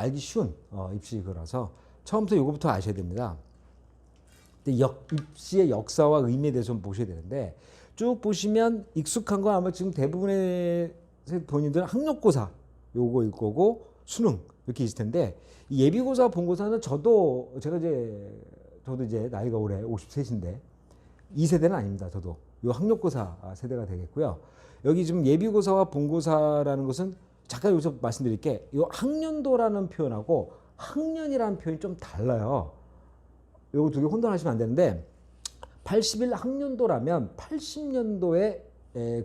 알기 쉬운 입시 그라서 처음부터 이거부터 아셔야 됩니다. 근데 입시의 역사와 의미에 대해서 좀 보셔야 되는데 쭉 보시면 익숙한 건 아마 지금 대부분의 본인들은 학력고사 요거일 거고 수능 이렇게 있을 텐데 이 예비고사 본고사는 저도 이제 나이가 올해 53인데 이 세대는 아닙니다. 저도 요 학력고사 세대가 되겠고요. 여기 지금 예비고사와 본고사라는 것은 잠깐 여기서 말씀드릴게 요 학년도라는 표현하고 학년이라는 표현이 좀 달라요. 요거 두 개 혼돈하시면 안 되는데 81 학년도라면 80년도에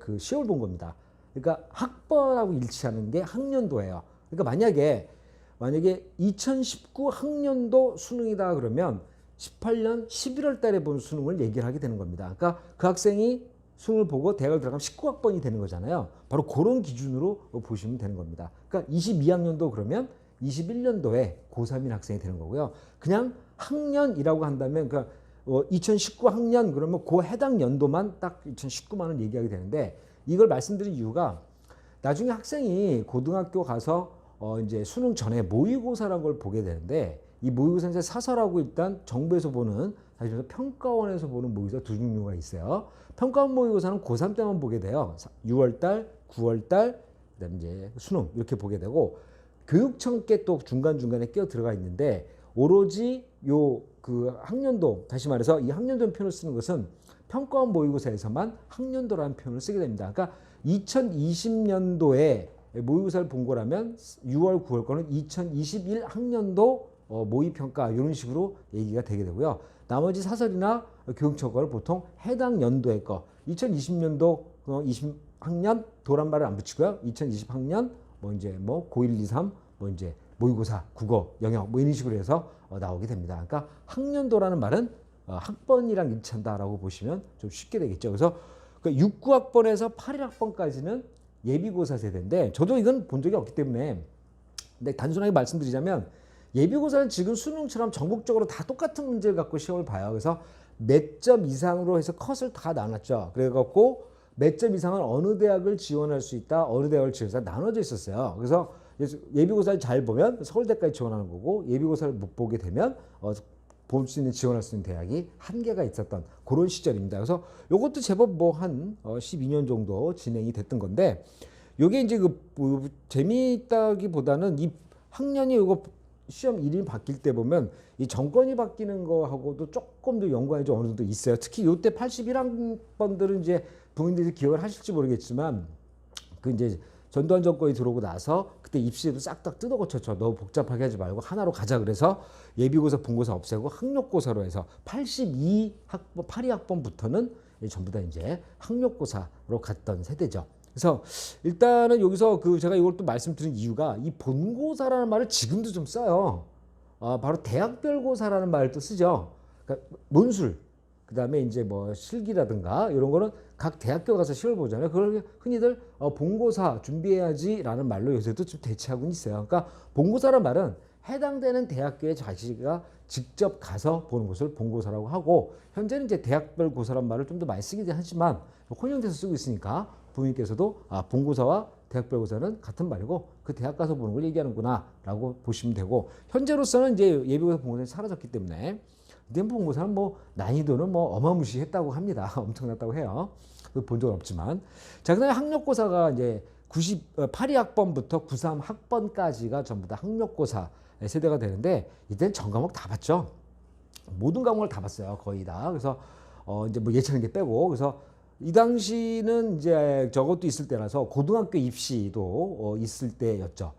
그 시험을 본 겁니다. 그러니까 학번하고 일치하는 게 학년도예요. 그러니까 만약에 2019 학년도 수능이다 그러면 18년 11월 달에 본 수능을 얘기를 하게 되는 겁니다. 그러니까 그 학생이 수능을 보고 대학을 들어가면 19학번이 되는 거잖아요. 바로 그런 기준으로 보시면 되는 겁니다. 그러니까 22학년도 그러면 21년도에 고3인 학생이 되는 거고요. 그냥 학년이라고 한다면 그러니까 2019 학년 그러면 그 해당 연도만 딱 2019만을 얘기하게 되는데 이걸 말씀드린 이유가 나중에 학생이 고등학교 가서 이제 수능 전에 모의고사라는 걸 보게 되는데 이 모의고사는 사설하고 일단 정부에서 보는 다시 말해서 평가원에서 보는 모의고사 두 종류가 있어요. 평가원 모의고사는 고3 때만 보게 돼요. 6월달, 9월달, 그다음에 이제 수능 이렇게 보게 되고 교육청 께 또 중간중간에 끼어 들어가 있는데 오로지 요 그 학년도 다시 말해서 이 학년도 표현을 쓰는 것은 평가원 모의고사에서만 학년도라는 표현을 쓰게 됩니다. 그러니까 2020년도에 모의고사를 본 거라면 6월, 9월 거는 2021 학년도 모의평가 이런 식으로 얘기가 되게 되고요. 나머지 사설이나 교육청 거를 보통 해당 연도의 거 2020년도 20학년 도란 말을 안 붙이고요. 2020학년 고1, 2, 3 이제 모의고사, 국어, 영역 이런 식으로 해서 나오게 됩니다. 그러니까 학년도라는 말은 학번이랑 일치한다라고 보시면 좀 쉽게 되겠죠. 그래서 6, 9학번에서 8, 1학번까지는 예비고사 세대인데 저도 이건 본 적이 없기 때문에 근데 단순하게 말씀드리자면 예비고사는 지금 수능처럼 전국적으로 다 똑같은 문제를 갖고 시험을 봐요. 그래서 몇 점 이상으로 해서 컷을 다 나눴죠. 그래갖고 몇 점 이상은 어느 대학을 지원할 수 있다, 어느 대학을 지원할 수 있다 나눠져 있었어요. 그래서 예비고사를 잘 보면 서울대까지 지원하는 거고 예비고사를 못 보게 되면 볼 수 있는 지원할 수 있는 대학이 한계가 있었던 그런 시절입니다. 그래서 이것도 제법 한 12년 정도 진행이 됐던 건데 이게 이제 재미있다기보다는 이 학년이 이거 시험 이름이 바뀔 때 보면 이 정권이 바뀌는 거하고도 조금 더 연관이 좀 어느 정도 있어요. 특히 이때 81학번들은 이제 부모님들이 기억을 하실지 모르겠지만 그 이제 전두환 정권이 들어오고 나서 그때 입시에도 싹 다 뜯어 고쳤죠. 너무 복잡하게 하지 말고 하나로 가자 그래서 예비고사, 본고사 없애고 학력고사로 해서 82학번, 82학번부터는 전부 다 이제 학력고사로 갔던 세대죠. 그래서 일단은 여기서 제가 이걸 또 말씀드린 이유가 이 본고사라는 말을 지금도 좀 써요. 바로 대학별고사라는 말을 또 쓰죠. 그러니까 논술, 그 다음에 이제 실기라든가 이런 거는 각 대학교 가서 시험을 보잖아요. 그걸 흔히들 본고사 준비해야지라는 말로 요새도 좀 대체하고는 있어요. 그러니까 본고사라는 말은 해당되는 대학교에 자기가 직접 가서 보는 것을 본고사라고 하고 현재는 이제 대학별 고사란 말을 좀 더 많이 쓰기도 하지만 혼용돼서 쓰고 있으니까 부모님께서도 본고사와 대학별 고사는 같은 말이고 그 대학 가서 보는 걸 얘기하는구나 라고 보시면 되고 현재로서는 이제 예비고사 본고사는 사라졌기 때문에 본고사는 난이도는 어마무시했다고 합니다. 엄청났다고 해요. 본 적은 없지만. 자, 그다음에 학력고사가 이제 82학번부터 93학번까지가 전부 다 학력고사 세대가 되는데 이때는 전 과목 다 봤죠. 모든 과목을 다 봤어요. 거의 다. 그래서 이제 예체능 게 빼고 그래서 이 당시는 이제 저것도 있을 때라서 고등학교 입시도 있을 때였죠.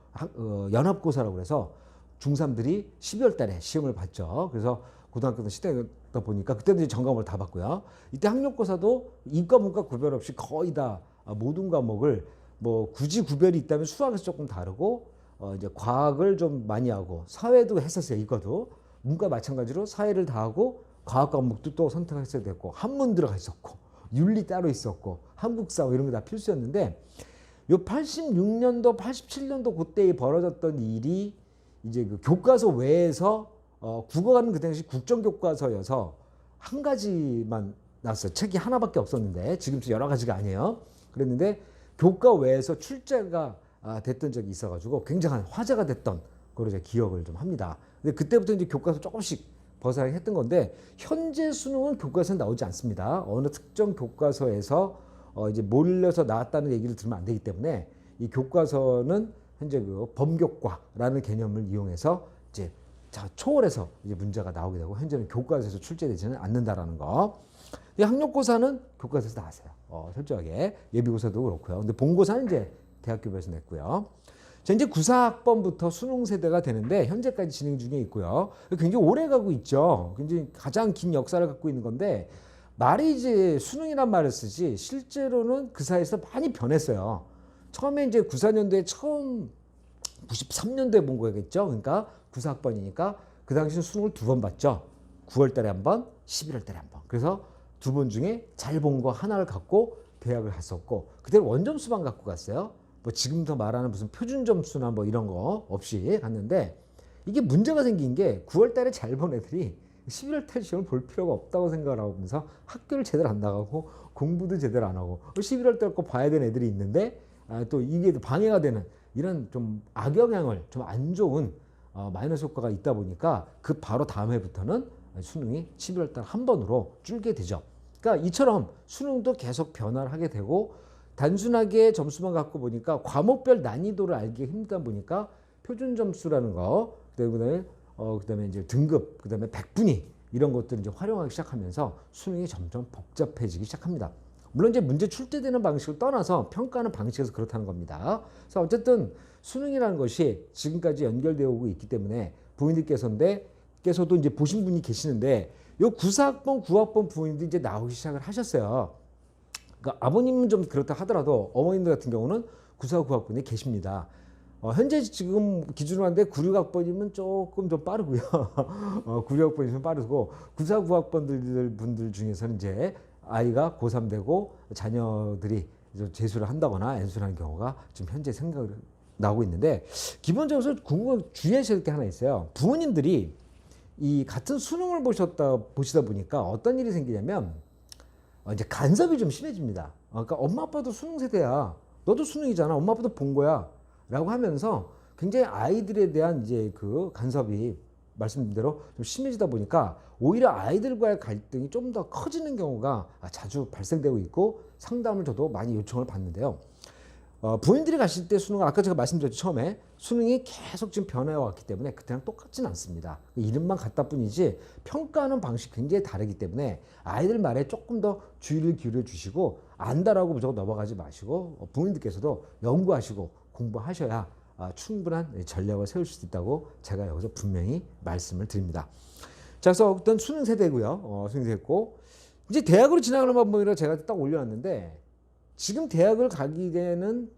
연합고사라고 그래서 중3들이 12월 달에 시험을 봤죠. 그래서 고등학교 시대다 보니까 그때도 이제 전과목을 다 봤고요. 이때 학력고사도 이과 문과 구별 없이 거의 다 모든 과목을 굳이 구별이 있다면 수학에서 조금 다르고 이제 과학을 좀 많이 하고 사회도 했었어요. 이과도 문과 마찬가지로 사회를 다 하고 과학 과목도 또 선택했어야 됐고 한문 들어가 있었고 윤리 따로 있었고 한국사 이런 거 다 필수였는데 요 86년도 87년도 그때 벌어졌던 일이 이제 그 교과서 외에서 국어가는 그 당시 국정교과서여서 한 가지만 나왔어요. 책이 하나밖에 없었는데 지금도 여러 가지가 아니에요. 그랬는데 교과 외에서 출제가 됐던 적이 있어가지고 굉장한 화제가 됐던 그걸 이제 기억을 좀 합니다. 근데 그때부터 이제 교과서 조금씩 벗어나게 했던 건데 현재 수능은 교과서에 나오지 않습니다. 어느 특정 교과서에서 이제 몰려서 나왔다는 얘기를 들으면 안 되기 때문에 이 교과서는 현재 그 범교과라는 개념을 이용해서 이제 초월해서 이제 문제가 나오게 되고 현재는 교과서에서 출제되지는 않는다라는 거. 근데 학력고사는 교과서에서 나왔어요. 철저하게 예비고사도 그렇고요. 근데 본고사는 이제 대학교에서 냈고요. 자, 이제 94학번부터 수능 세대가 되는데 현재까지 진행 중에 있고요. 굉장히 오래 가고 있죠. 굉장히 가장 긴 역사를 갖고 있는 건데 말이 이제 수능이란 말을 쓰지 실제로는 그 사이에서 많이 변했어요. 처음에 이제 94년도에 처음 93년도에 본 거겠죠. 그러니까 94학번이니까 그 당시는 수능을 2번 봤죠. 9월 달에 한 번, 11월 달에 한 번. 그래서 2번 중에 잘 본 거 하나를 갖고 대학을 갔었고 그때는 원점수만 갖고 갔어요. 뭐 지금부터 말하는 무슨 표준 점수나 뭐 이런 거 없이 갔는데 이게 문제가 생긴 게 9월 달에 잘 본 애들이 11월 달 시험을 볼 필요가 없다고 생각을 하면서 학교를 제대로 안 나가고 공부도 제대로 안 하고 11월 달 거 봐야 되는 애들이 있는데 또 이게 방해가 되는 이런 좀 악영향을 좀 안 좋은 마이너스 효과가 있다 보니까 그 바로 다음 해부터는 수능이 11월 달 한 번으로 줄게 되죠. 그러니까 이처럼 수능도 계속 변화를 하게 되고 단순하게 점수만 갖고 보니까 과목별 난이도를 알기 힘들다 보니까 표준 점수라는 거, 그다음에 이제 등급, 그다음에 백분위 이런 것들을 이제 활용하기 시작하면서 수능이 점점 복잡해지기 시작합니다. 물론 이제 문제 출제되는 방식을 떠나서 평가하는 방식에서 그렇다는 겁니다. 그래서 어쨌든 수능이라는 것이 지금까지 연결되어 오고 있기 때문에 부모님께서도 이제 보신 분이 계시는데 요 94학번, 9학번 부모님들이 이제 나오기 시작을 하셨어요. 그러니까 아버님은 좀 그렇다 하더라도 어머님들 같은 경우는 94, 9학번이 계십니다. 현재 지금 기준으로 하는데 96학번이면 조금 좀 빠르고요. 96학번이면 빠르고 94, 9학번들 분들 중에서는 이제 아이가 고3 되고 자녀들이 재수를 한다거나 엔수를 하는 경우가 지금 현재 생각을 나오고 있는데 기본적으로 주의하셔야 될 게 하나 있어요. 부모님들이 이 같은 수능을 보시다 보니까 어떤 일이 생기냐면 이제 간섭이 좀 심해집니다. 그러니까 엄마 아빠도 수능 세대야. 너도 수능이잖아. 엄마 아빠도 본 거야. 라고 하면서 굉장히 아이들에 대한 이제 그 간섭이 말씀드린 대로 좀 심해지다 보니까 오히려 아이들과의 갈등이 좀 더 커지는 경우가 자주 발생되고 있고 상담을 저도 많이 요청을 받는데요. 부모님들이 가실 때 수능은 아까 제가 말씀드렸죠. 처음에 수능이 계속 지금 변해 왔기 때문에 그때랑 똑같지는 않습니다. 이름만 같다 뿐이지 평가하는 방식이 굉장히 다르기 때문에 아이들 말에 조금 더 주의를 기울여 주시고 안다라고 무조건 넘어가지 마시고 부모님들께서도 연구하시고 공부하셔야 충분한 전략을 세울 수 있다고 제가 여기서 분명히 말씀을 드립니다. 자, 그래서 어떤 수능 세대고요. 수능 세대고 이제 대학으로 진학하는 방법이라 제가 딱 올려놨는데 지금 대학을 가기 되는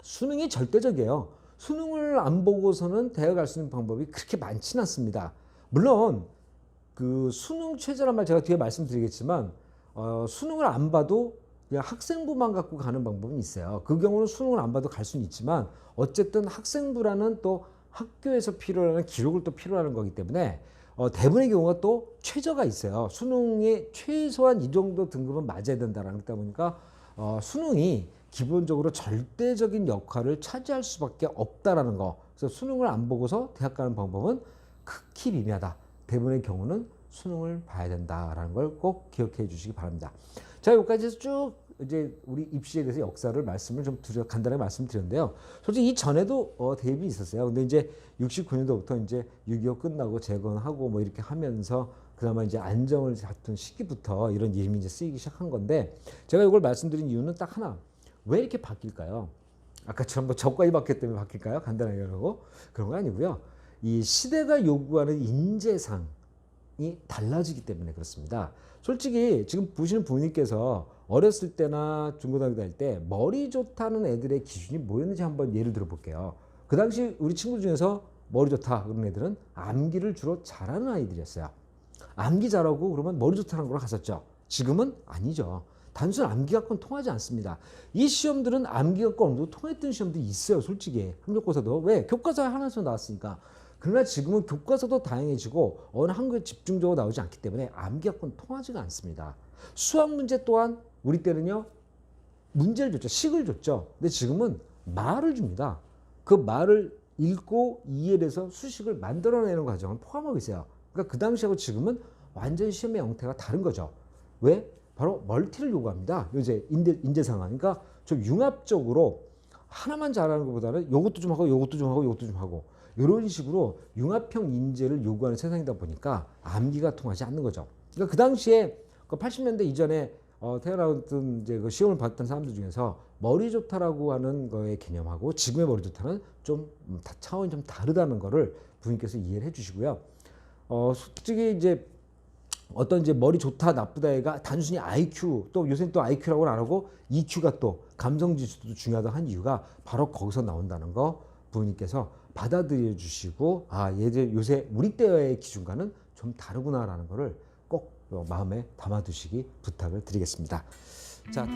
수능이 절대적이에요. 수능을 안 보고서는 대학 갈 수 있는 방법이 그렇게 많지는 않습니다. 물론 그 수능 최저란 말 제가 뒤에 말씀드리겠지만 수능을 안 봐도 그냥 학생부만 갖고 가는 방법은 있어요. 그 경우는 수능을 안 봐도 갈 수는 있지만 어쨌든 학생부라는 또 학교에서 필요로 하는 기록을 또 필요로 하는 거기 때문에 대부분의 경우가 또 최저가 있어요. 수능에 최소한 이 정도 등급은 맞아야 된다라는 거다 보니까 수능이 기본적으로 절대적인 역할을 차지할 수밖에 없다라는 거. 그래서 수능을 안 보고서 대학 가는 방법은 극히 미미하다. 대부분의 경우는 수능을 봐야 된다라는 걸 꼭 기억해 주시기 바랍니다. 자, 여기까지 해서 쭉 이제 우리 입시에 대해서 역사를 말씀을 좀 간단하게 말씀드렸는데요. 솔직히 이 전에도 대입이 있었어요. 근데 이제 69년도부터 이제 6.25 끝나고 재건하고 뭐 이렇게 하면서 그나마 이제 안정을 잡던 시기부터 이런 이름이 이제 쓰이기 시작한 건데 제가 이걸 말씀드린 이유는 딱 하나. 왜 이렇게 바뀔까요? 아까처럼 뭐 적과이 바뀌기 때문에 바뀔까요? 간단하게 하고 그런 거 아니고요. 이 시대가 요구하는 인재상이 달라지기 때문에 그렇습니다. 솔직히 지금 보시는 부모님께서 어렸을 때나 중고등학교 다닐 때 머리 좋다는 애들의 기준이 뭐였는지 한번 예를 들어 볼게요. 그 당시 우리 친구 중에서 머리 좋다 그런 애들은 암기를 주로 잘하는 아이들이었어요. 암기 잘하고 그러면 머리 좋다는 걸 갔었죠. 지금은 아니죠. 단순 암기 갖고는 통하지 않습니다. 이 시험들은 암기 갖고 어느 정도 통했던 시험들이 있어요. 솔직히 학력고사도. 왜? 교과서에 하나씩 나왔으니까. 그러나 지금은 교과서도 다양해지고 어느 한 거에 집중적으로 나오지 않기 때문에 암기 갖고는 통하지가 않습니다. 수학 문제 또한 우리 때는요. 문제를 줬죠. 식을 줬죠. 근데 지금은 말을 줍니다. 그 말을 읽고 이해해서 수식을 만들어내는 과정을 포함하고 있어요. 그러니까 그 당시하고 지금은 완전 시험의 형태가 다른 거죠. 왜? 바로 멀티를 요구합니다. 요새 인재 상황. 그러니까 좀 융합적으로 하나만 잘하는 것보다는 요것도 좀 하고 요것도 좀 하고 요것도 좀 하고 이런 식으로 융합형 인재를 요구하는 세상이다 보니까 암기가 통하지 않는 거죠. 그러니까 그 당시에 그 80년대 이전에 태어나던 이제 그 시험을 봤던 사람들 중에서 머리 좋다라고 하는 거의 개념하고 지금의 머리 좋다는 좀 차원이 좀 다르다는 거를 부모님께서 이해를 해주시고요. 솔직히 이제 어떤 이제 머리 좋다 나쁘다가 단순히 IQ 또 요새는 또 IQ라고는 안 하고 EQ가 또 감성 지수도 중요하다 한 이유가 바로 거기서 나온다는 거 부모님께서 받아들여 주시고 얘들 요새 우리 때의 기준과는 좀 다르구나라는 거를 꼭 마음에 담아두시기 부탁을 드리겠습니다. 자.